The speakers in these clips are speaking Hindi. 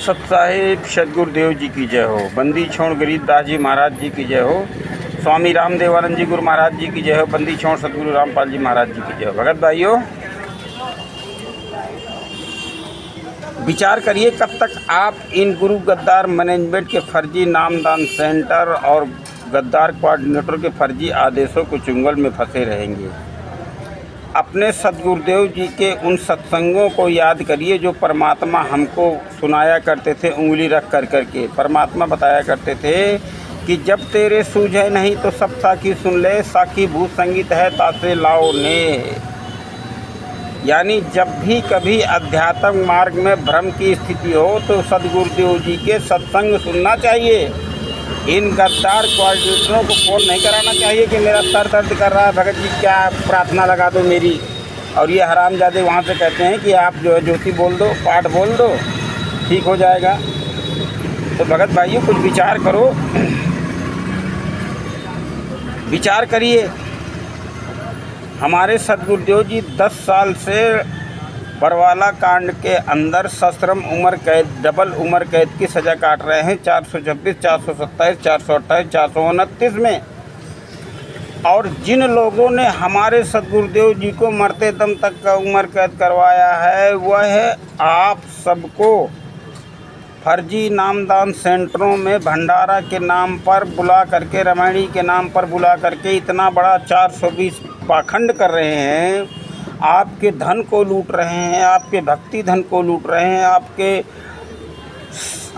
सतसाहिब सदगुरुदेव जी की जय हो। बंदी छोड़ गरीबदास जी महाराज जी की जय हो। स्वामी रामदेवानंद जी गुरु महाराज जी की जय हो। बंदी छोड़ सदगुरु रामपाल जी महाराज जी की जय हो। भगत भाइयों, विचार करिए कब तक आप इन गुरु गद्दार मैनेजमेंट के फर्जी नामदान सेंटर और गद्दार कोऑर्डिनेटर के फर्जी आदेशों के चुंगल में फंसे रहेंगे। अपने सदगुरुदेव जी के उन सत्संगों को याद करिए जो परमात्मा हमको सुनाया करते थे, उंगली रख कर करके। परमात्मा बताया करते थे कि जब तेरे सूझे नहीं तो सब साखी सुन ले, साखी भूत संगीत है तासे लाओ ने। यानी जब भी कभी अध्यात्म मार्ग में भ्रम की स्थिति हो तो सदगुरुदेव जी के सत्संग सुनना चाहिए। इन गद्दार कोऑर्डिनेटरों को फ़ोन नहीं कराना चाहिए कि मेरा सर दर्द कर रहा है, भगत जी क्या प्रार्थना लगा दो मेरी। और ये हरामजादे वहाँ से कहते हैं कि आप जो है ज्योति बोल दो, पाठ बोल दो, ठीक हो जाएगा। तो भगत भाइयों कुछ विचार करो, विचार करिए। हमारे सदगुरुदेव जी 10 साल से बरवाला कांड के अंदर सश्रम उम्र कैद, डबल उम्र कैद की सज़ा काट रहे हैं 426, 427, 428, 429 में। और जिन लोगों ने हमारे सदगुरुदेव जी को मरते दम तक का उम्र कैद करवाया है वह आप सबको फर्जी नामदान सेंटरों में भंडारा के नाम पर बुला करके, रामायणी के नाम पर बुला करके इतना बड़ा 420 पाखंड कर रहे हैं। आपके धन को लूट रहे हैं, आपके भक्ति धन को लूट रहे हैं,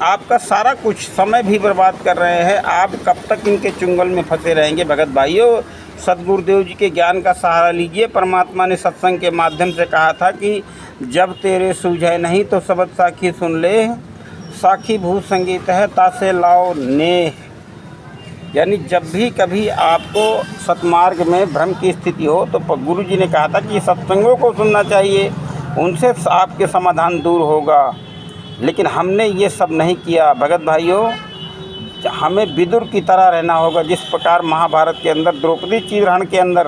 आपका सारा कुछ समय भी बर्बाद कर रहे हैं। आप कब तक इनके चुंगल में फंसे रहेंगे? भगत भाइयों, सदगुरुदेव जी के ज्ञान का सहारा लीजिए। परमात्मा ने सत्संग के माध्यम से कहा था कि जब तेरे सूझे नहीं तो सबद साखी सुन ले, साखी भूत संगीत है तासे लाओ ने। यानी जब भी कभी आपको सतमार्ग में भ्रम की स्थिति हो तो गुरु जी ने कहा था कि सत्संगों को सुनना चाहिए, उनसे आपके समाधान दूर होगा। लेकिन हमने ये सब नहीं किया। भगत भाइयों, हमें विदुर की तरह रहना होगा। जिस प्रकार महाभारत के अंदर द्रौपदी चीरहरण के अंदर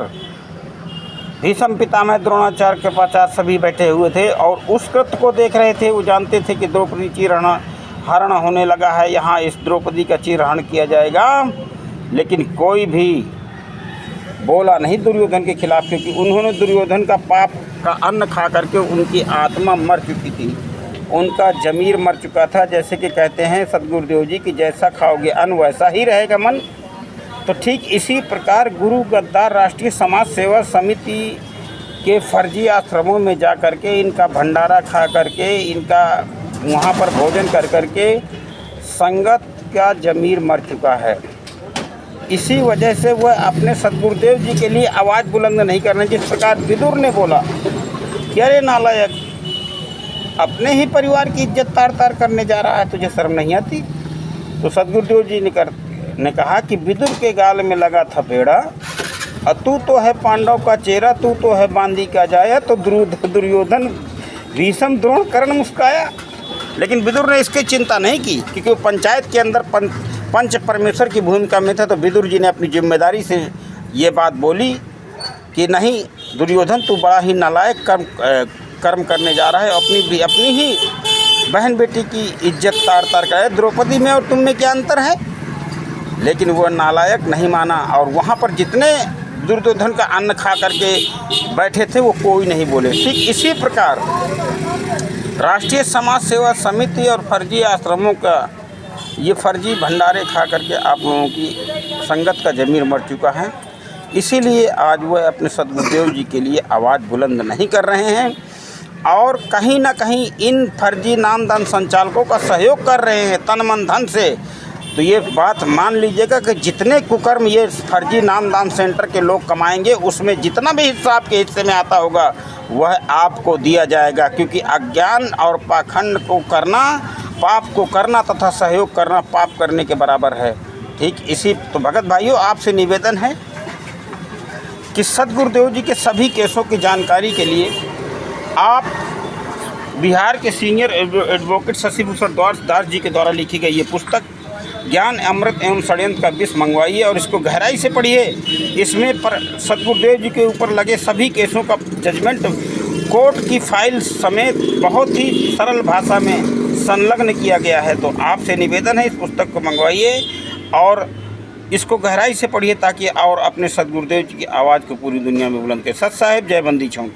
भीष्म पितामह द्रोणाचार्य कृपाचार्य सभी बैठे हुए थे और उस कृत्य को देख रहे थे। वो जानते थे कि द्रौपदी हरण होने लगा है, यहाँ इस द्रौपदी का चीरहरण किया जाएगा। लेकिन कोई भी बोला नहीं दुर्योधन के खिलाफ, क्योंकि उन्होंने दुर्योधन का पाप का अन्न खा करके उनकी आत्मा मर चुकी थी, उनका जमीर मर चुका था। जैसे कि कहते हैं सदगुरुदेव जी कि जैसा खाओगे अन्न वैसा ही रहेगा मन। तो ठीक इसी प्रकार गुरु गद्दार राष्ट्रीय समाज सेवा समिति के फर्जी आश्रमों में जा कर के, इनका भंडारा खा करके, इनका वहाँ पर भोजन कर करके संगत का जमीर मर चुका है। इसी वजह से वह अपने सदगुरुदेव जी के लिए आवाज़ बुलंद नहीं करने। जिस प्रकार विदुर ने बोला कि अरे नालायक, अपने ही परिवार की इज्जत तार तार करने जा रहा है, तुझे शर्म नहीं आती? तो सदगुरुदेव जी ने कहा कि विदुर के गाल में लगा था पेड़ा, और तू तो है पांडव का चेहरा, तू तो है बांदी का जाया। तो दुर्योधन भीष्म द्रोण कर्ण मुस्काया। लेकिन विदुर ने इसकी चिंता नहीं की, क्योंकि वो पंचायत के अंदर पंच परमेश्वर की भूमिका में था। तो विदुर जी ने अपनी जिम्मेदारी से ये बात बोली कि नहीं दुर्योधन, तू बड़ा ही नालायक कर्म करने जा रहा है। अपनी ही बहन बेटी की इज्जत तार तार का है। द्रौपदी में और तुम में क्या अंतर है? लेकिन वो नालायक नहीं माना, और वहाँ पर जितने दुर्योधन का अन्न खा करके बैठे थे वो कोई नहीं बोले। ठीक इसी प्रकार राष्ट्रीय समाज सेवा समिति और फर्जी आश्रमों का ये फर्जी भंडारे खा करके आप लोगों की संगत का जमीर मर चुका है। इसीलिए आज वह अपने सदगुरुदेव जी के लिए आवाज़ बुलंद नहीं कर रहे हैं और कहीं ना कहीं इन फर्जी नामदान संचालकों का सहयोग कर रहे हैं तन मन धन से। तो ये बात मान लीजिएगा कि जितने कुकर्म ये फर्जी नामदान सेंटर के लोग कमाएंगे, उसमें जितना भी हिस्सा आपके हिस्से में आता होगा वह आपको दिया जाएगा। क्योंकि अज्ञान और पाखंड को करना पाप को करना तथा सहयोग करना पाप करने के बराबर है। ठीक इसी तो भगत भाइयों, आपसे निवेदन है कि सदगुरुदेव जी के सभी केसों की जानकारी के लिए आप बिहार के सीनियर एडवोकेट शशिभूषण दास जी के द्वारा लिखी गई ये पुस्तक ज्ञान अमृत एवं षड्यंत्र का विष मंगवाइए और इसको गहराई से पढ़िए। इसमें पर सदगुरुदेव जी के ऊपर लगे सभी केसों का जजमेंट कोर्ट की फाइल समेत बहुत ही सरल भाषा में संलग्न किया गया है। तो आपसे निवेदन है इस पुस्तक को मंगवाइए और इसको गहराई से पढ़िए ताकि और अपने सदगुरुदेव जी की आवाज़ को पूरी दुनिया में बुलंद करें। सत साहिब, जय बंदी छोड़।